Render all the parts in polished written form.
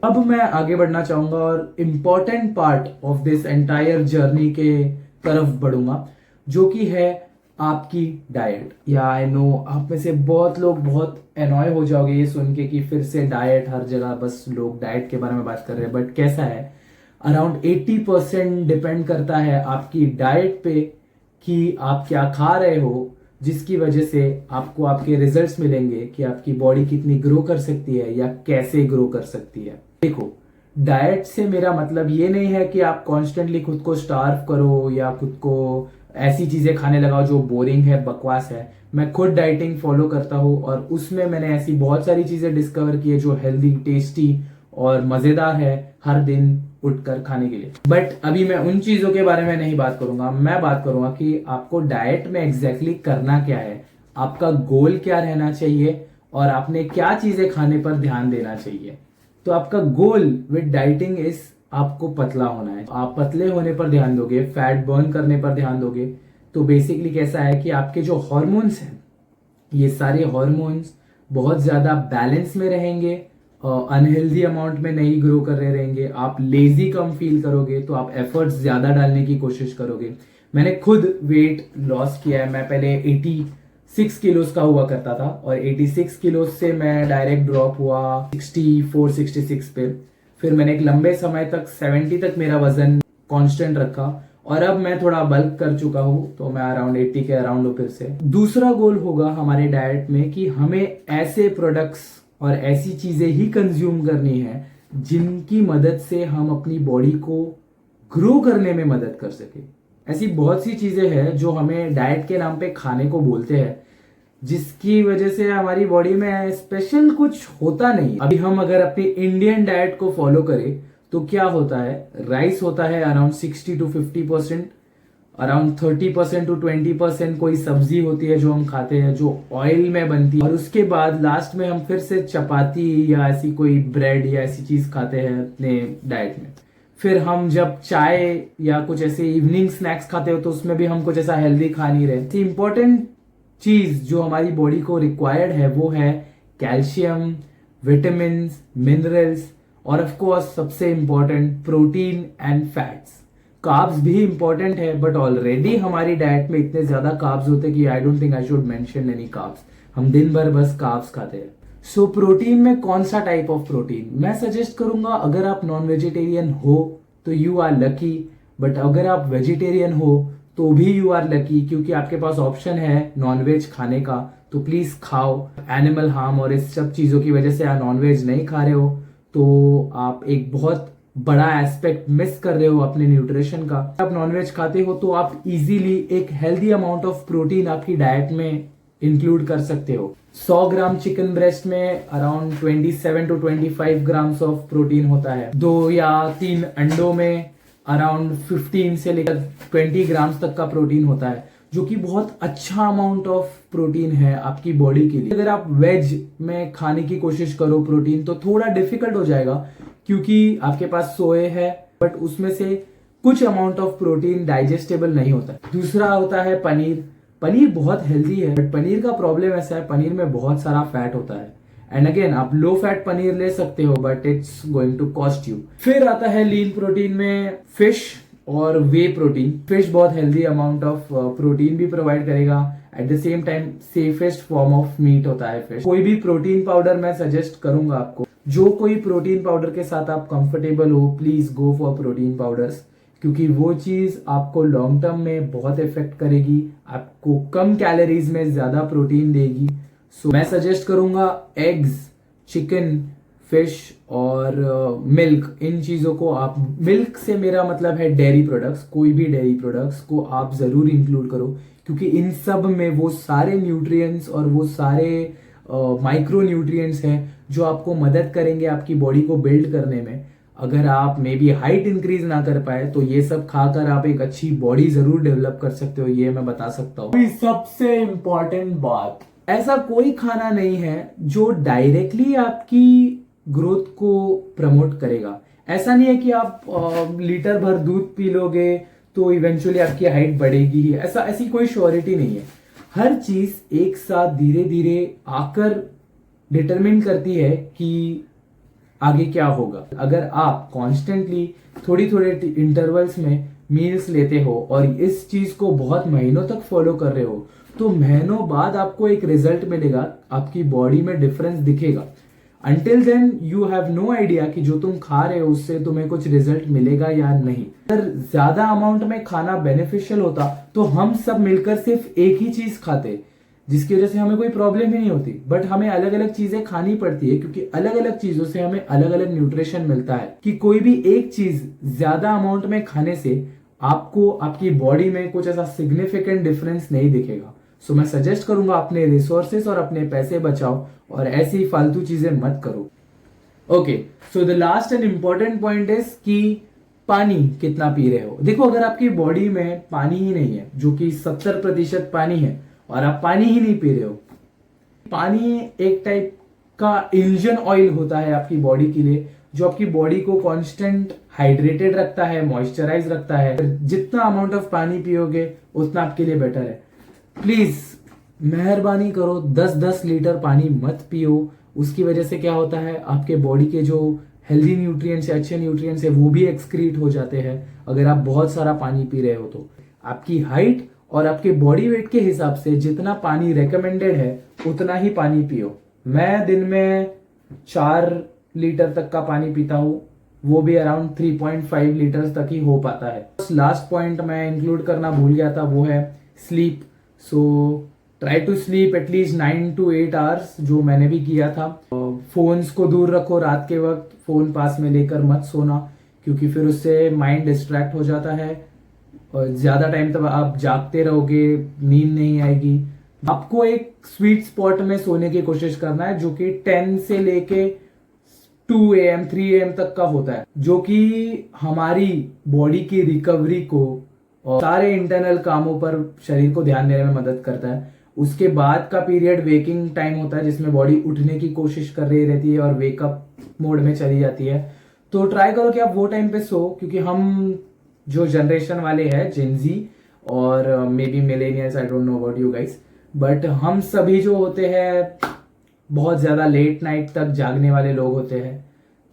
अब मैं आगे बढ़ना चाहूंगा और important part of this entire journey के तरफ बढ़ूंगा, जो कि है आपकी डाइट। या आई नो आप में से बहुत लोग बहुत एनॉय हो जाओगे ये सुन के कि फिर से डाइट, हर जगह बस लोग डाइट के बारे में बात कर रहे हैं। बट कैसा है, अराउंड 80% डिपेंड करता है आपकी डाइट पे कि आप क्या खा रहे हो, जिसकी वजह से आपको आपके रिजल्ट्स मिलेंगे कि आपकी बॉडी कितनी ग्रो कर सकती है या कैसे ग्रो कर सकती है। देखो, डाइट से मेरा मतलब ये नहीं है कि आप कॉन्स्टेंटली खुद को स्टार्व करो या खुद को ऐसी चीजें खाने लगाओ जो बोरिंग है, बकवास है। मैं खुद डाइटिंग फॉलो करता हूँ और उसमें मैंने ऐसी बहुत सारी चीजें डिस्कवर की है जो हेल्दी, टेस्टी और मजेदार है हर दिन उठकर खाने के लिए। बट अभी मैं उन चीजों के बारे में नहीं बात करूंगा। मैं बात करूंगा कि आपको डाइट में एग्जैक्टली करना क्या है, आपका गोल क्या रहना चाहिए और आपने क्या चीजें खाने पर ध्यान देना चाहिए। तो आपका गोल विद डाइटिंग इज आपको पतला होना है। आप पतले होने पर ध्यान दोगे, फैट बर्न करने पर ध्यान दोगे, तो बेसिकली कैसा है कि आपके जो हॉर्मोन्स हैं, ये सारे हॉर्मोन्स बहुत ज्यादा बैलेंस में रहेंगे, अनहेल्दी अमाउंट में नहीं ग्रो कर रहे रहेंगे। आप लेजी कम फील करोगे तो आप एफर्ट्स ज्यादा डालने की कोशिश करोगे। मैंने खुद वेट लॉस किया है। मैं पहले 86 किलोज का हुआ करता था और 86 किलो से मैं डायरेक्ट ड्रॉप हुआ 64 66 पे। फिर मैंने एक लंबे समय तक 70 तक मेरा वजन कांस्टेंट रखा और अब मैं थोड़ा बल्क कर चुका हूं, तो मैं अराउंड 80 के अराउंड हूं फिर से। दूसरा गोल होगा हमारे डाइट में कि हमें ऐसे प्रोडक्ट्स और ऐसी चीजें ही कंज्यूम करनी है जिनकी मदद से हम अपनी बॉडी को ग्रो करने में मदद कर सके। ऐसी बहुत सी चीजें हैं जो हमें डाइट के नाम पे खाने को बोलते हैं, जिसकी वजह से हमारी बॉडी में स्पेशल कुछ होता नहीं। अभी हम अगर अपनी इंडियन डाइट को फॉलो करें तो क्या होता है, राइस होता है अराउंड 60 to 50%, अराउंड 30% to 20% कोई सब्जी होती है जो हम खाते हैं जो ऑयल में बनती है, और उसके बाद लास्ट में हम फिर से चपाती या ऐसी कोई ब्रेड या ऐसी चीज खाते हैं अपने डाइट में। फिर हम जब चाय या कुछ ऐसे इवनिंग स्नैक्स खाते हो तो उसमें भी हम कुछ ऐसा हेल्दी खा नहीं रहे। इंपॉर्टेंट चीज जो हमारी बॉडी को रिक्वायर्ड है वो है कैल्शियम, विटामिन, मिनरल्स और ऑफ कोर्स सबसे important protein and fats. Carbs भी इंपॉर्टेंट है, बट ऑलरेडी हमारी डाइट में इतने ज्यादा कार्ब्स होते हैं कि I don't think I should mention any carbs. हम दिन भर बस कार्ब्स खाते हैं। सो प्रोटीन में कौन सा टाइप ऑफ प्रोटीन मैं सजेस्ट करूंगा? अगर आप नॉन वेजिटेरियन हो तो यू आर लकी, बट अगर आप वेजिटेरियन हो तो भी यू आर लकी, क्योंकि आपके पास ऑप्शन है नॉनवेज खाने का। तो प्लीज खाओ। एनिमल हार्म और इस सब चीजों की वजह से आप नॉनवेज नहीं खा रहे हो तो आप एक बहुत बड़ा एस्पेक्ट मिस कर रहे हो अपने न्यूट्रिशन का। आप नॉनवेज खाते हो तो आप इजीली एक हेल्दी अमाउंट ऑफ प्रोटीन आपकी डाइट में इंक्लूड कर सकते हो। 100 ग्राम चिकन ब्रेस्ट में around 27 to 25 grams of protein होता है। 2 या 3 अंडों में अराउंड 15 से लेकर 20 ग्राम्स तक का प्रोटीन होता है, जो कि बहुत अच्छा अमाउंट ऑफ प्रोटीन है आपकी बॉडी के लिए। अगर आप वेज में खाने की कोशिश करो प्रोटीन तो थोड़ा डिफिकल्ट हो जाएगा, क्योंकि आपके पास सोए है बट उसमें से कुछ अमाउंट ऑफ प्रोटीन डाइजेस्टेबल नहीं होता। दूसरा होता है पनीर। पनीर बहुत हेल्दी है, बट पनीर का प्रॉब्लम ऐसा है, पनीर में बहुत सारा फैट होता है। एंड अगेन आप लो फैट पनीर ले सकते हो but it's going to cost you. फिर आता है लीन प्रोटीन में फिश और वे प्रोटीन। फिश बहुत हेल्दी अमाउंट ऑफ प्रोटीन भी प्रोवाइड करेगा, at the same time safest form of meat होता है फिश। कोई भी प्रोटीन पाउडर मैं सजेस्ट करूंगा आपको, जो कोई प्रोटीन पाउडर के साथ आप कंफर्टेबल हो, please go for protein powders, क्योंकि वो चीज आपको लॉन्ग टर्म में बहुत इफेक्ट करेगी, आपको कम कैलोरीज में ज्यादा प्रोटीन देगी। सो मैं सजेस्ट करूंगा एग्स, चिकन, फिश और मिल्क। इन चीजों को आप, मिल्क से मेरा मतलब है डेयरी प्रोडक्ट्स, कोई भी डेयरी प्रोडक्ट्स को आप जरूर इंक्लूड करो, क्योंकि इन सब में वो सारे न्यूट्रिएंट्स और वो सारे माइक्रो न्यूट्रिएंट्स हैं जो आपको मदद करेंगे आपकी बॉडी को बिल्ड करने में। अगर आप मे बी हाइट इंक्रीज ना कर पाए तो ये सब खाकर आप एक अच्छी बॉडी जरूर डेवलप कर सकते हो, ये मैं बता सकता हूँ। सबसे इंपॉर्टेंट बात, ऐसा कोई खाना नहीं है जो डायरेक्टली आपकी ग्रोथ को प्रमोट करेगा। ऐसा नहीं है कि आप लीटर भर दूध पी लोगे तो इवेंचुअली आपकी हाइट बढ़ेगी ही, ऐसी कोई श्योरिटी नहीं है। हर चीज एक साथ धीरे धीरे आकर डिटरमिन करती है कि आगे क्या होगा। अगर आप कॉन्स्टेंटली थोड़ी थोड़े इंटरवल्स में मील्स लेते हो और इस चीज को बहुत महीनों तक फॉलो कर रहे हो तो महीनों बाद आपको एक रिजल्ट मिलेगा, आपकी बॉडी में डिफरेंस दिखेगा। Until then you have no idea कि जो तुम खा रहे हो उससे तुम्हें कुछ रिजल्ट मिलेगा या नहीं। अगर ज्यादा अमाउंट में खाना बेनिफिशियल होता तो हम सब मिलकर सिर्फ एक ही चीज खाते, जिसकी वजह से हमें कोई प्रॉब्लम ही नहीं होती। बट हमें अलग अलग चीजें खानी पड़ती है क्योंकि अलग अलग चीजों से हमें अलग अलग न्यूट्रिशन मिलता है। कि कोई भी एक चीज ज्यादा अमाउंट में खाने से आपको आपकी बॉडी में कुछ ऐसा सिग्निफिकेंट डिफरेंस नहीं दिखेगा। सो मैं सजेस्ट करूंगा अपने रिसोर्सेस और अपने पैसे बचाओ और ऐसी फालतू चीजें मत करो। Okay, so the last and important point is कि पानी कितना पी रहे हो। देखो, अगर आपकी बॉडी में पानी ही नहीं है, जो कि 70% पानी है, और आप पानी ही नहीं पी रहे हो, पानी एक टाइप का इंजन ऑयल होता है आपकी बॉडी के लिए, जो आपकी बॉडी को कांस्टेंट हाइड्रेटेड रखता है, मॉइस्चराइज रखता है। जितना अमाउंट ऑफ पानी पियोगे उतना आपके लिए बेटर है। प्लीज मेहरबानी करो 10-10 लीटर पानी मत पियो। उसकी वजह से क्या होता है, आपके बॉडी के जो हेल्दी न्यूट्रिएंट्स है, अच्छे न्यूट्रिएंट्स है, वो भी एक्सक्रीट हो जाते हैं अगर आप बहुत सारा पानी पी रहे हो तो। आपकी हाइट और आपके बॉडी वेट के हिसाब से जितना पानी रेकमेंडेड है उतना ही पानी पियो। मैं दिन में 4 लीटर तक का पानी पीता हूँ, वो भी अराउंड 3.5 लीटर तक ही हो पाता है। लास्ट पॉइंट मैं इंक्लूड करना भूल गया था, वो है sleep. So try to sleep at least 9 to 8 hours, जो मैंने भी किया था। फोन्स को दूर रखो, रात के वक्त फोन पास में लेकर मत सोना, क्योंकि फिर उससे माइंड डिस्ट्रैक्ट हो जाता है और ज्यादा टाइम तक आप जागते रहोगे, नींद नहीं आएगी। आपको एक स्वीट स्पॉट में सोने की कोशिश करना है, जो कि 10 से लेके 2 AM 3 AM तक का होता है, जो कि हमारी बॉडी की रिकवरी को और सारे इंटरनल कामों पर शरीर को ध्यान देने में मदद करता है। उसके बाद का पीरियड वेकिंग टाइम होता है, जिसमें बॉडी उठने की कोशिश कर रही रहती है और वेकअप मोड में चली जाती है। तो ट्राई करो कि आप वो टाइम पे सो, क्योंकि हम जो जनरेशन वाले हैं, जेनजी और may be millennials, I don't know about you guys, but हम सभी जो होते हैं बहुत ज्यादा लेट नाइट तक जागने वाले लोग होते हैं।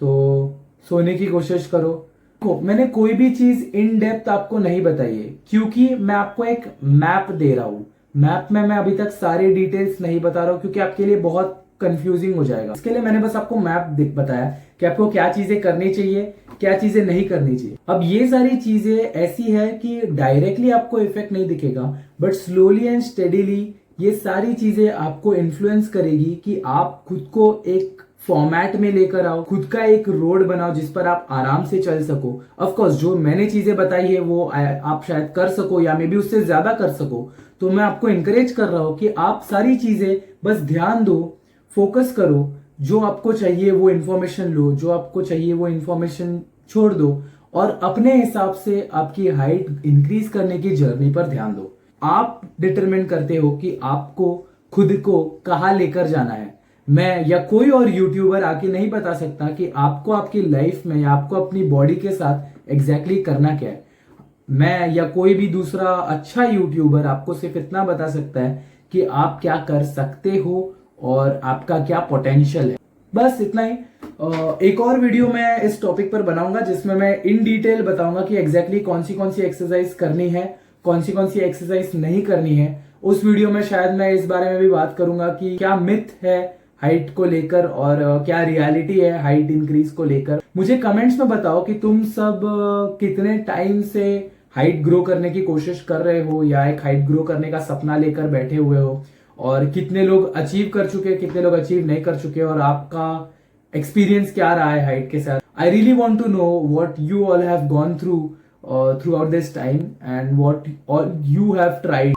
तो सोने की कोशिश करो। मैंने कोई भी चीज इन डेप्थ आपको नहीं बताई है, क्योंकि मैं आपको एक मैप दे रहा हूं। मैप में मैं अभी तक सारे डिटेल्स नहीं बता रहा हूं, क्योंकि आपके लिए बहुत कंफ्यूजिंग हो जाएगा। इसके लिए मैंने बस आपको मैप बताया कि आपको क्या चीजें करनी चाहिए, क्या चीजें नहीं करनी चाहिए। अब ये सारी चीजें ऐसी है कि डायरेक्टली आपको इफेक्ट नहीं दिखेगा, बट स्लोली एंड स्टेडीली ये सारी चीजें आपको इन्फ्लुएंस करेगी कि आप खुद को एक फॉर्मेट में लेकर आओ, खुद का एक रोड बनाओ जिस पर आप आराम से चल सको। ऑफ कोर्स जो मैंने चीजें बताई है वो आप शायद कर सको या मे बी उससे ज्यादा कर सको। तो मैं आपको इंकरेज कर रहा हूं कि आप सारी चीजें बस ध्यान दो, फोकस करो, जो आपको चाहिए वो इन्फॉर्मेशन लो, जो आपको चाहिए वो इन्फॉर्मेशन छोड़ दो और अपने हिसाब से आपकी हाइट इंक्रीज करने की जर्नी पर ध्यान दो। आप डिटरमिन करते हो कि आपको खुद को कहाँ लेकर जाना है। मैं या कोई और यूट्यूबर आके नहीं बता सकता कि आपको आपकी लाइफ में या आपको अपनी बॉडी के साथ एग्जैक्टली करना क्या है। मैं या कोई भी दूसरा अच्छा यूट्यूबर आपको सिर्फ इतना बता सकता है कि आप क्या कर सकते हो और आपका क्या पोटेंशियल है। बस इतना ही। एक और वीडियो मैं इस टॉपिक पर बनाऊंगा जिसमें मैं इन डिटेल बताऊंगा कि एग्जैक्टली कौन सी एक्सरसाइज करनी है, कौन सी एक्सरसाइज नहीं करनी है। उस वीडियो में शायद मैं इस बारे में भी बात करूंगा कि क्या मिथ है हाइट को लेकर और क्या रियलिटी है हाइट इंक्रीज को लेकर। मुझे कमेंट्स में बताओ कि तुम सब कितने टाइम से हाइट ग्रो करने की कोशिश कर रहे हो या एक हाइट ग्रो करने का सपना लेकर बैठे हुए हो, और कितने लोग अचीव कर चुके, कितने लोग अचीव नहीं कर चुके, और आपका एक्सपीरियंस क्या रहा है हाइट के साथ। I really want to know what you all have gone through throughout this time and what all you have tried.